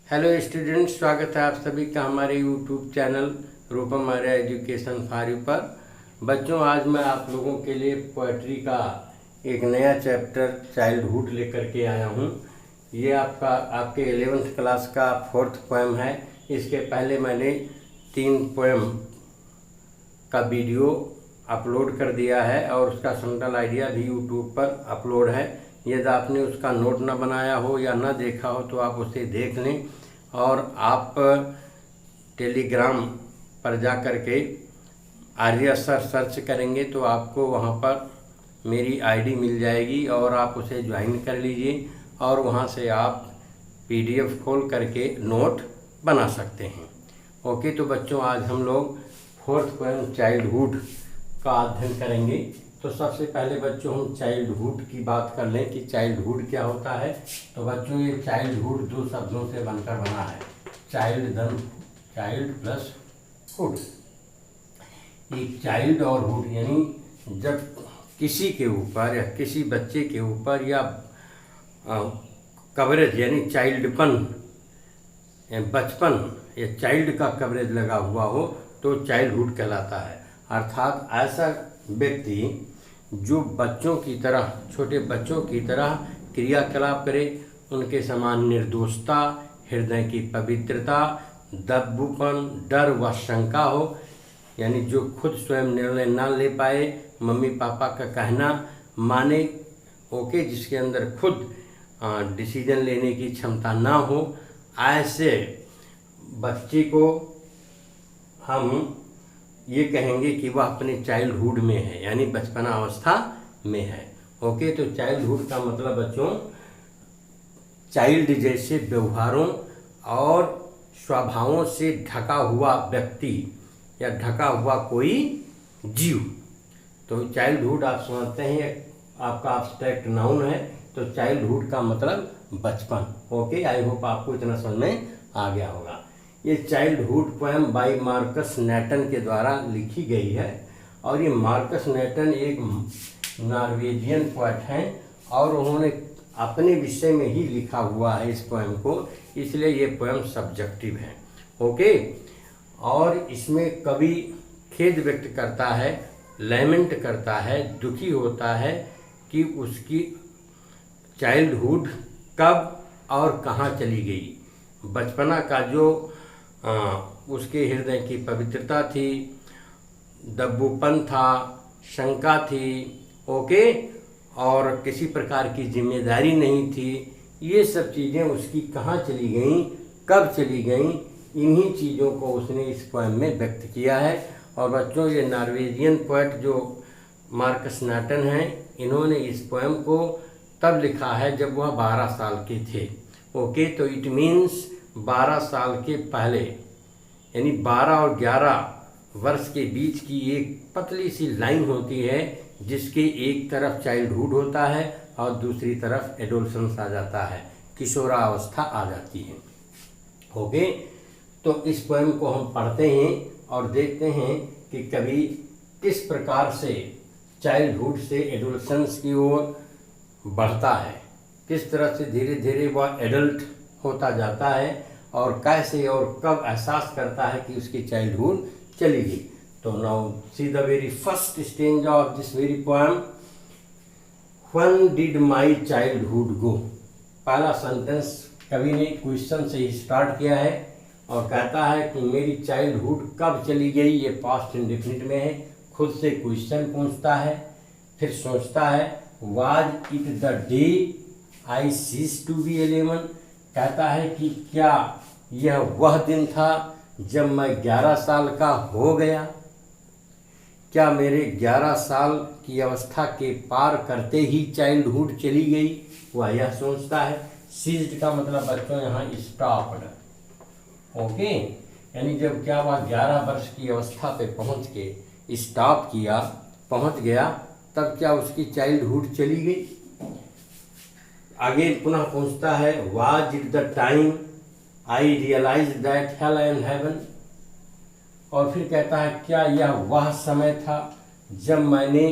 Hello students, स्वागत है आप सभी का हमारे YouTube channel Rupam Arya education for you पर। बच्चों, आज मैं आप लोगों के लिए पोएट्री का एक नया चैप्टर चाइल्डहुड लेकर के आया हूँ। ये आपके 11th क्लास का 4th पोएम है। इसके पहले मैंने 3 पोएम का वीडियो अपलोड कर दिया है और उसका समतल आइडिया भी यूट्यूब पर अपलोड है। यदि आपने उसका नोट न बनाया हो या न देखा हो तो आप उसे देख लें, और आप टेलीग्राम पर जा कर के आर्या सर सर्च करेंगे तो आपको वहाँ पर मेरी आईडी मिल जाएगी और आप उसे ज्वाइन कर लीजिए और वहाँ से आप पीडीएफ खोल करके नोट बना सकते हैं। ओके, तो बच्चों, आज हम लोग 4th पोएम चाइल्डहुड का अध्ययन करेंगे। तो सबसे पहले बच्चों हम चाइल्डहुड की बात कर लें कि चाइल्डहुड क्या होता है। तो बच्चों, ये चाइल्डहुड 2 शब्दों से बनकर बना है। Child plus hood. एक चाइल्ड और हुड यानी जब किसी के ऊपर या किसी बच्चे के ऊपर या कवरेज यानी चाइल्डपन या बचपन या चाइल्ड का कवरेज लगा हुआ हो तो चाइल्डहुड कहलाता है। अर्थात ऐसा व्यक्ति जो बच्चों की तरह, छोटे बच्चों की तरह क्रियाकलाप करे, उनके समान निर्दोषता, हृदय की पवित्रता, दब्बूपन, डर व शंका हो, यानी जो खुद स्वयं निर्णय ना ले पाए, मम्मी पापा का कहना माने, ओके, जिसके अंदर खुद डिसीजन लेने की क्षमता ना हो, ऐसे बच्चे को हम ये कहेंगे कि वह अपने चाइल्डहुड में है, यानी बचपना अवस्था में है। ओके, तो चाइल्डहुड का मतलब बच्चों चाइल्ड जैसे व्यवहारों और स्वभावों से ढका हुआ व्यक्ति या ढका हुआ कोई जीव। तो चाइल्डहुड आप समझते हैं आपका एब्स्ट्रैक्ट नाउन है, तो चाइल्डहुड का मतलब बचपन। ओके, आई होप आपको इतना समझ में आ गया होगा। ये चाइल्डहुड पोएम बाय मार्कस नैटन के द्वारा लिखी गई है और ये मार्कस नैटन एक नॉर्वेजियन पोएट हैं और उन्होंने अपने विषय में ही लिखा हुआ है इस पोएम को, इसलिए ये पोएम सब्जेक्टिव है। ओके, और इसमें कवि खेद व्यक्त करता है, लैमेंट करता है, दुखी होता है कि उसकी चाइल्डहुड कब और कहाँ चली गई। बचपना का जो उसके हृदय की पवित्रता थी, दब्बूपन था, शंका थी, ओके, और किसी प्रकार की जिम्मेदारी नहीं थी, ये सब चीज़ें उसकी कहाँ चली गईं, कब चली गईं, इन्हीं चीज़ों को उसने इस पोएम में व्यक्त किया है। और बच्चों, ये नॉर्वेजियन पोएट जो मार्कस नैटन हैं, इन्होंने इस पोएम को तब लिखा है जब वह 12 साल के थे। ओके, तो इट मीन्स 12 साल के पहले, यानी 12 और 11 वर्ष के बीच की एक पतली सी लाइन होती है जिसके एक तरफ चाइल्डहुड होता है और दूसरी तरफ एडोलसेंस आ जाता है, किशोरावस्था आ जाती है। ओके, तो इस पोएम को हम पढ़ते हैं और देखते हैं कि कवि किस प्रकार से चाइल्डहुड से एडोलसेंस की ओर बढ़ता है, किस तरह से धीरे धीरे वह एडल्ट होता जाता है और कैसे और कब एहसास करता है कि उसकी चाइल्डहुड चली गई। तो now see the very first stanza of this very poem. When did my childhood गो। पहला सेंटेंस कवि ने क्वेश्चन से ही स्टार्ट किया है और कहता है कि मेरी चाइल्डहुड कब चली गई। ये पास्ट इंडेफिनिट में है, खुद से क्वेश्चन पूछता है, फिर सोचता है was it the day I ceased to be 11। कहता है कि क्या यह वह दिन था जब मैं 11 साल का हो गया। क्या मेरे 11 साल की अवस्था के पार करते ही चाइल्डहुड चली गई, वह यह सोचता है। सीज्ड का मतलब बच्चों यहाँ स्टॉप्ड। ओके, यानी जब क्या वह 11 वर्ष की अवस्था पे पहुँच के स्टॉप किया, पहुँच गया, तब क्या उसकी चाइल्डहुड चली गई। आगे पुनः पूछता है was it the time I realise that hell and heaven. और फिर कहता है क्या यह वह समय था जब मैंने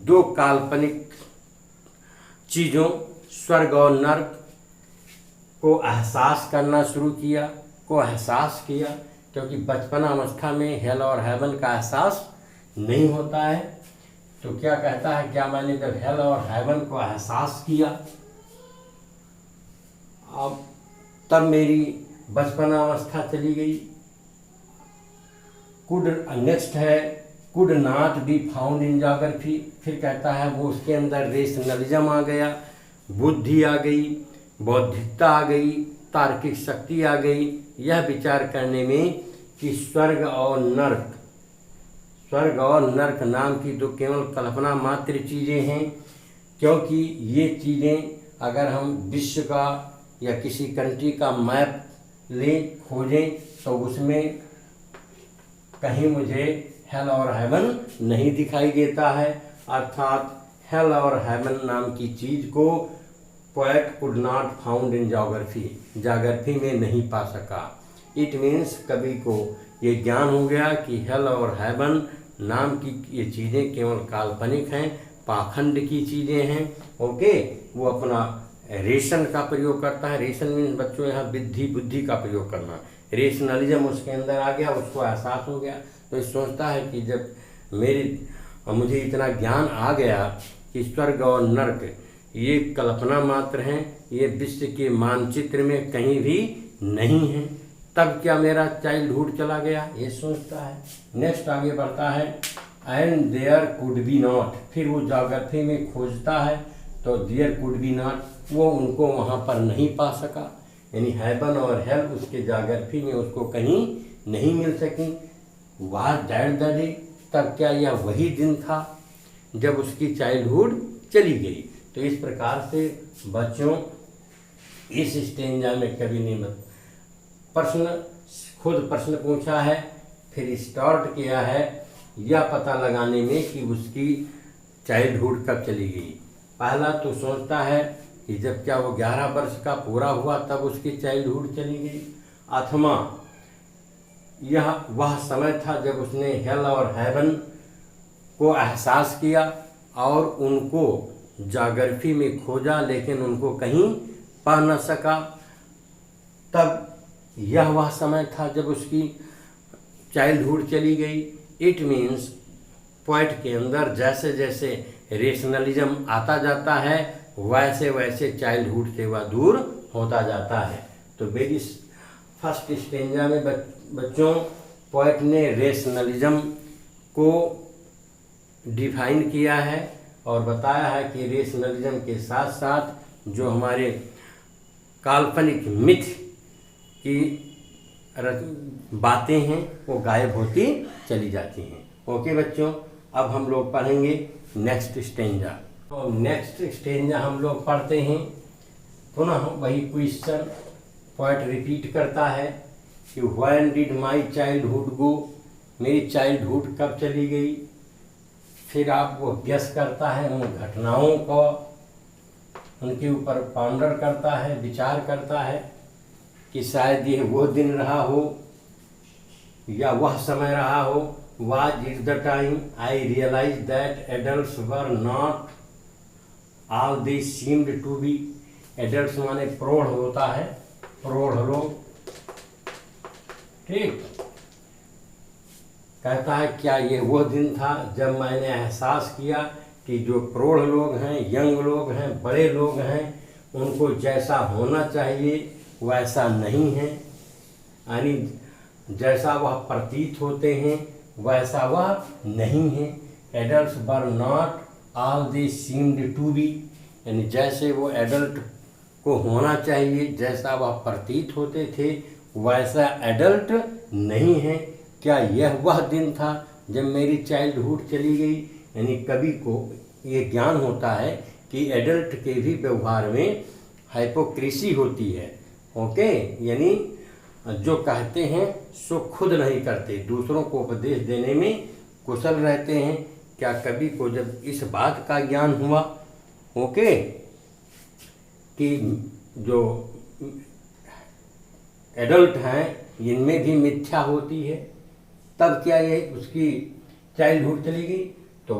2 काल्पनिक चीज़ों, स्वर्ग और नर्क, को एहसास करना शुरू किया, को एहसास किया, क्योंकि बचपन अवस्था में हेल और हेवन का एहसास नहीं होता है। तो क्या कहता है, क्या मैंने जब हेल और हेवन को एहसास किया, अब तब मेरी बचपन अवस्था चली गई। कुड नेक्स्ट है could not be found in geography. फिर कहता है वो उसके अंदर रेशनलिज्म आ गया, बुद्धि आ गई, बौद्धिकता आ गई, तार्किक शक्ति आ गई, यह विचार करने में कि स्वर्ग और नर्क नाम की तो केवल कल्पना मात्र चीज़ें हैं, क्योंकि ये चीज़ें अगर हम विश्व का या किसी कंट्री का मैप लें, खोजें, तो उसमें कहीं मुझे हेल और हेवन नहीं दिखाई देता है। अर्थात हेल और हेवन नाम की चीज़ को poet could not found in geography में नहीं पा सका। इट मीन्स कवि को ये ज्ञान हो गया कि हेल और हेवन नाम की ये चीज़ें केवल काल्पनिक हैं, पाखंड की चीज़ें हैं। ओके, वो अपना रेशन का प्रयोग करता है। रेशन मीन्स बच्चों यहाँ बुद्धि का प्रयोग करना। रेशनलिज्म उसके अंदर आ गया, उसको एहसास हो गया, तो ये सोचता है कि जब मुझे इतना ज्ञान आ गया कि स्वर्ग और नर्क ये कल्पना मात्र हैं, ये विश्व के मानचित्र में कहीं भी नहीं हैं, तब क्या मेरा चाइल्डहुड चला गया, ये सोचता है। नेक्स्ट आगे बढ़ता है, and there could be not. फिर वो ज्योग्राफी में खोजता है तो देयर कुड बी नॉट, वो उनको वहाँ पर नहीं पा सका, यानी हेवन और हेल उसके ज्योग्राफी में उसको कहीं नहीं मिल सकी। वाज दैट द डे, तब क्या यह वही दिन था जब उसकी चाइल्डहुड चली गई। तो इस प्रकार से बच्चों इस स्टेंजा में कवि ने खुद प्रश्न पूछा है, फिर स्टार्ट किया है यह पता लगाने में कि उसकी चाइल्डहुड कब चली गई। पहला तो सोचता है कि जब क्या वो 11 वर्ष का पूरा हुआ तब उसकी चाइल्डहुड चली गई, अथवा यह वह समय था जब उसने हेल और हेवन को एहसास किया और उनको ज्योग्राफी में खोजा लेकिन उनको कहीं पा न सका, तब यह वह समय था जब उसकी चाइल्डहुड चली गई। इट मीन्स पोएट के अंदर जैसे जैसे रेशनलिज्म आता जाता है वैसे वैसे चाइल्डहुड से वह दूर होता जाता है। तो वेरी फर्स्ट स्टेंजा में बच्चों पोएट ने रेशनलिज्म को डिफाइन किया है और बताया है कि रेशनलिज्म के साथ साथ जो हमारे काल्पनिक मिथ की बातें हैं वो गायब होती चली जाती हैं। ओके बच्चों, अब हम लोग पढ़ेंगे नेक्स्ट स्टेंजा। तो नेक्स्ट स्टेंजा हम लोग पढ़ते हैं, पुनः वही क्वेश्चन पोएट रिपीट करता है कि व्हेन डिड माई चाइल्डहुड गो, मेरी चाइल्डहुड कब चली गई। फिर आप वो गेस करता है, उन घटनाओं को उनके ऊपर पॉन्डर करता है, विचार करता है कि शायद ये वो दिन रहा हो या वह समय रहा हो। Was it the time I realise that adults were not all they seemed to be. Adults माने प्रौढ़ होता है, प्रौढ़ लोग, ठीक। कहता है क्या ये वो दिन था जब मैंने एहसास किया कि जो प्रौढ़ लोग हैं, यंग लोग हैं, बड़े लोग हैं, उनको जैसा होना चाहिए वैसा नहीं है, यानी जैसा वह प्रतीत होते हैं वैसा वह नहीं है। Adults were not all they seemed to be, यानी जैसे वो एडल्ट को होना चाहिए, जैसा वह प्रतीत होते थे वैसा एडल्ट नहीं है। क्या यह वह दिन था जब मेरी चाइल्डहुड चली गई। यानी कवि को ये ज्ञान होता है कि एडल्ट के भी व्यवहार में हाइपोक्रेसी होती है। ओके, यानी जो कहते हैं सो खुद नहीं करते, दूसरों को उपदेश देने में कुशल रहते हैं। क्या कवि को जब इस बात का ज्ञान हुआ, ओके, कि जो एडल्ट हैं इनमें भी मिथ्या होती है, तब क्या ये उसकी चाइल्डहुड चली गई। तो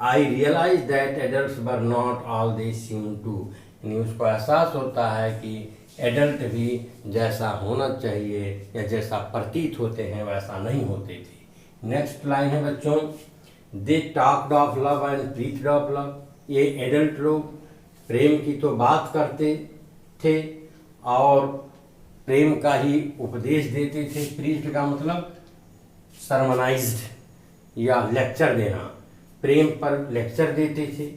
I realise that adults were not all they seem to, यानी उसको एहसास होता है कि एडल्ट भी जैसा होना चाहिए या जैसा प्रतीत होते हैं वैसा नहीं होते थे। नेक्स्ट लाइन है बच्चों, they talked of love and preached of love. ये एडल्ट लोग प्रेम की तो बात करते थे और प्रेम का ही उपदेश देते थे। प्रीच्ड का मतलब सरमनाइज्ड या लेक्चर देना, प्रेम पर लेक्चर देते थे।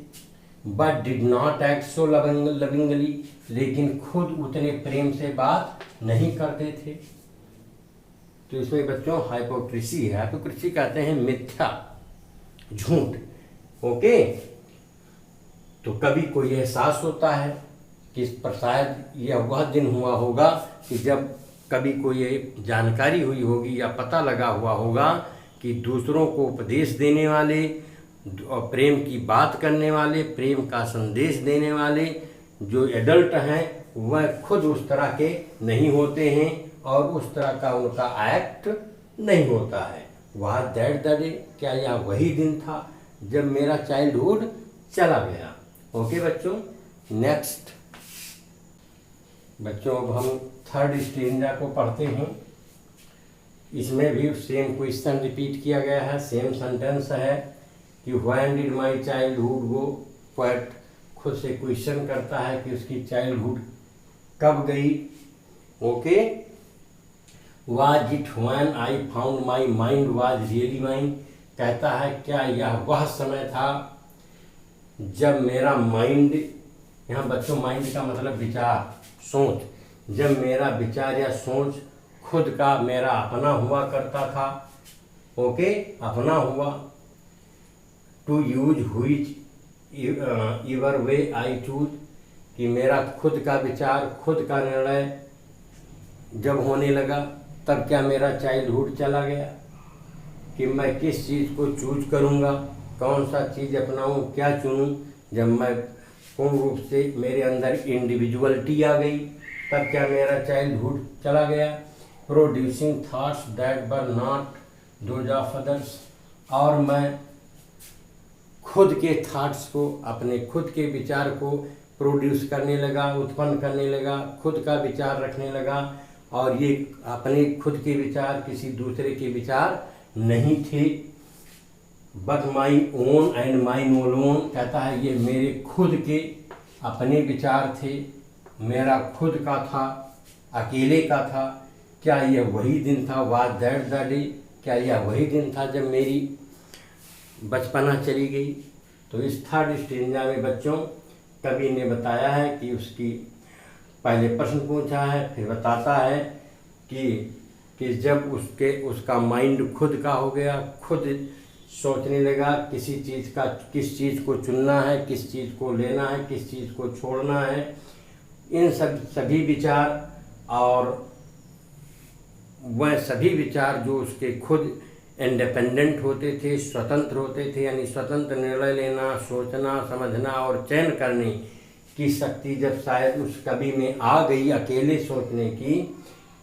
But did not act so lovingly, लेकिन खुद उतने प्रेम से बात नहीं करते थे। तो इसमें बच्चों हाइपोक्रेसी है। हाइपोक्रेसी कहते हैं मिथ्या, झूठ। ओके, तो कभी कोई एहसास होता है कि शायद यह वह दिन हुआ होगा कि जब कभी कोई जानकारी हुई होगी या पता लगा हुआ होगा कि दूसरों को उपदेश देने वाले और प्रेम की बात करने वाले, प्रेम का संदेश देने वाले जो एडल्ट हैं वह खुद उस तरह के नहीं होते हैं और उस तरह का उनका एक्ट नहीं होता है। वह दैट द डे, क्या यह वही दिन था जब मेरा चाइल्डहुड चला गया। ओके बच्चों, नेक्स्ट बच्चों अब हम थर्ड स्टेंजा को पढ़ते हैं। इसमें भी सेम क्वेश्चन रिपीट किया गया है, सेम सेंटेंस है कि when did my childhood go. Poet खुद से क्वेश्चन करता है कि उसकी चाइल्डहुड कब गई। Okay, was it when I found my mind was really mine. कहता है क्या यह वह समय था जब मेरा माइंड, यहाँ बच्चों माइंड का मतलब विचार, सोच, जब मेरा विचार या सोच खुद का मेरा अपना हुआ करता था। ओके, अपना हुआ। To use whichever way I choose, कि मेरा खुद का विचार, खुद का निर्णय जब होने लगा तब क्या मेरा चाइल्डहुड चला गया कि मैं किस चीज़ को चूज करूँगा, कौन सा चीज़ अपनाऊँ, क्या चुनूँ। जब मैं पूर्ण रूप से मेरे अंदर इंडिविजुअलिटी आ गई तब क्या मेरा चाइल्डहुड चला गया। Producing thoughts that were not those of others, और मैं खुद के थॉट्स को, अपने खुद के विचार को प्रोड्यूस करने लगा, उत्पन्न करने लगा, खुद का विचार रखने लगा। और ये अपने खुद के विचार किसी दूसरे के विचार नहीं थे। But my own and my alone, कहता है ये मेरे खुद के अपने विचार थे, मेरा खुद का था, अकेले का था। क्या यह वही दिन था, वाज दैट द डे, क्या यह वही दिन था जब मेरी बचपना चली गई। तो इस थर्ड स्टेंजा में बच्चों कवि ने बताया है कि उसकी पहले प्रश्न पूछा है, फिर बताता है कि जब उसका माइंड खुद का हो गया, खुद सोचने लगा किसी चीज़ का, किस चीज़ को चुनना है, किस चीज़ को लेना है, किस चीज़ को छोड़ना है, इन सभी विचार, और वह सभी विचार जो उसके खुद इंडिपेंडेंट होते थे, स्वतंत्र होते थे, यानी स्वतंत्र निर्णय लेना, सोचना, समझना और चयन करने की शक्ति जब शायद उस कवि में आ गई, अकेले सोचने की,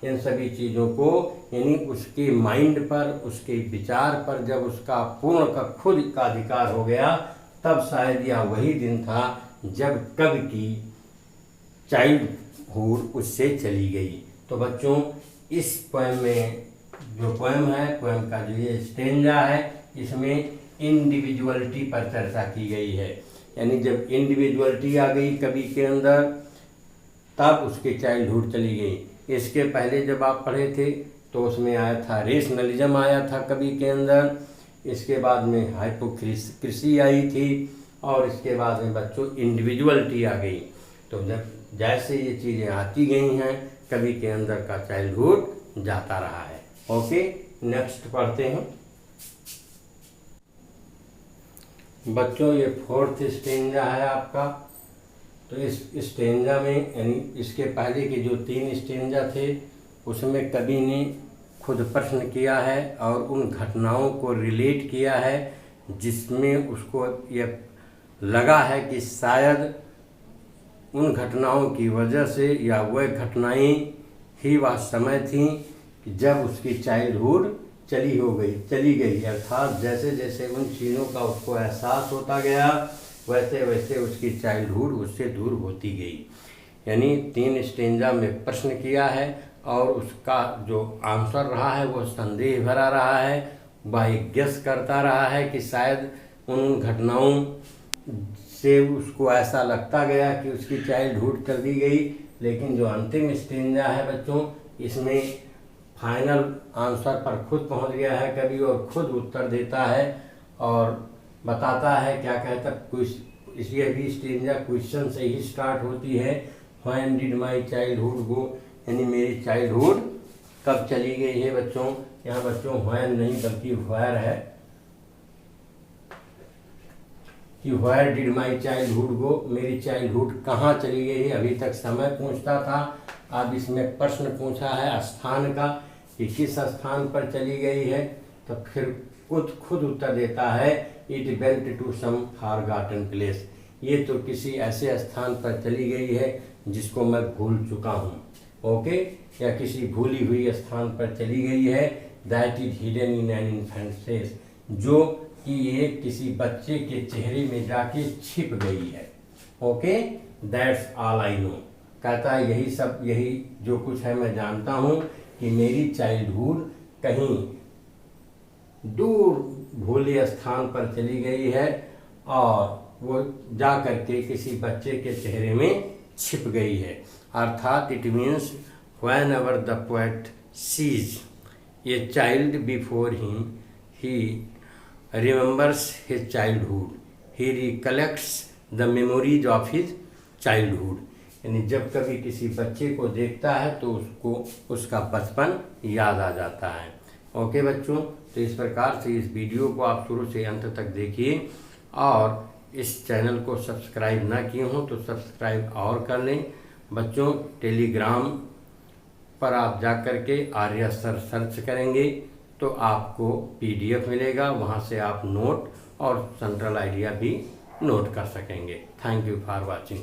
इन सभी चीज़ों को, यानी उसके माइंड पर, उसके विचार पर जब उसका पूर्ण का खुद का अधिकार हो गया, तब शायद यह वही दिन था जब कवि की चाइल्डहुड उससे चली गई। तो बच्चों इस पोएम में जो पोएम है, पोएम का जो ये स्टेंजा है, इसमें इंडिविजुअलिटी पर चर्चा की गई है। यानी जब इंडिविजुअलिटी आ गई कवि के अंदर तब उसके चाइल्डहुड चली गई। इसके पहले जब आप पढ़े थे तो उसमें आया था रेशनलिज्म, आया था कवि के अंदर। इसके बाद में हाइपोक्रेसी आई थी और इसके बाद में बच्चों इंडिविजुअलिटी आ गई। तो जब जैसे ये चीज़ें आती गई हैं कवि के अंदर का चाइल्डहुड जाता रहा है। ओके, नेक्स्ट पढ़ते हैं बच्चों। ये फोर्थ स्टेंजा है आपका। तो इस स्टेंजा में, यानी इसके पहले के जो 3 स्टेंजा थे उसमें कवि ने खुद प्रश्न किया है और उन घटनाओं को रिलेट किया है जिसमें उसको ये लगा है कि शायद उन घटनाओं की वजह से या वह घटनाएं ही वह समय थी जब उसकी चाइल्डहुड चली गई। अर्थात जैसे जैसे उन चीज़ों का उसको एहसास होता गया वैसे वैसे उसकी चाइल्डहुड उससे दूर होती गई। यानी 3 स्टेंजा में प्रश्न किया है और उसका जो आंसर रहा है वो संदेह भरा रहा है। वह एक गेस करता रहा है कि शायद उन घटनाओं से उसको ऐसा लगता गया कि उसकी चाइल्डहुड कर दी गई, लेकिन जो अंतिम स्टेंजा है बच्चों, इसमें फाइनल आंसर पर खुद पहुंच गया है कवि और खुद उत्तर देता है और बताता है क्या कहता कुछ। इसलिए भी स्टेंजा क्वेश्चन से ही स्टार्ट होती है, व्हेन डिड माई चाइल्डहुड गो, यानी मेरी चाइल्डहुड कब चली गई है बच्चों। यहाँ बच्चों व्हेन नहीं बल्कि व्हेयर है कि व्हेयर डिड माई चाइल्डहुड गो, मेरी चाइल्डहुड कहाँ चली गई है। अभी तक समय पूछता था, अब इसमें प्रश्न पूछा है स्थान का कि किस स्थान पर चली गई है, तो फिर खुद उत्तर देता है, it went to some forgotten place, ये तो किसी ऐसे स्थान पर चली गई है जिसको मैं भूल चुका हूँ। ओके, या किसी भूली हुई स्थान पर चली गई है। That is hidden in an infant face, जो कि ये किसी बच्चे के चेहरे में जाके छिप गई है। Okay, that's all I know, कहता है यही जो कुछ है मैं जानता हूँ कि मेरी चाइल्डहुड कहीं दूर भूले स्थान पर चली गई है और वो जा करके किसी बच्चे के चेहरे में छिप गई है। अर्थात it means whenever the poet sees a child before him, he remembers his childhood, he recollects the memories of his childhood, यानी जब कभी किसी बच्चे को देखता है तो उसको उसका बचपन याद आ जाता है। ओके बच्चों, तो इस प्रकार से इस वीडियो को आप शुरू से अंत तक देखिए और इस चैनल को सब्सक्राइब ना किए हों तो सब्सक्राइब और कर लें। बच्चों, टेलीग्राम पर आप जा कर के आर्या सर सर्च करेंगे तो आपको PDF मिलेगा, वहाँ से आप नोट और सेंट्रल आइडिया भी नोट कर सकेंगे। Thank you for watching.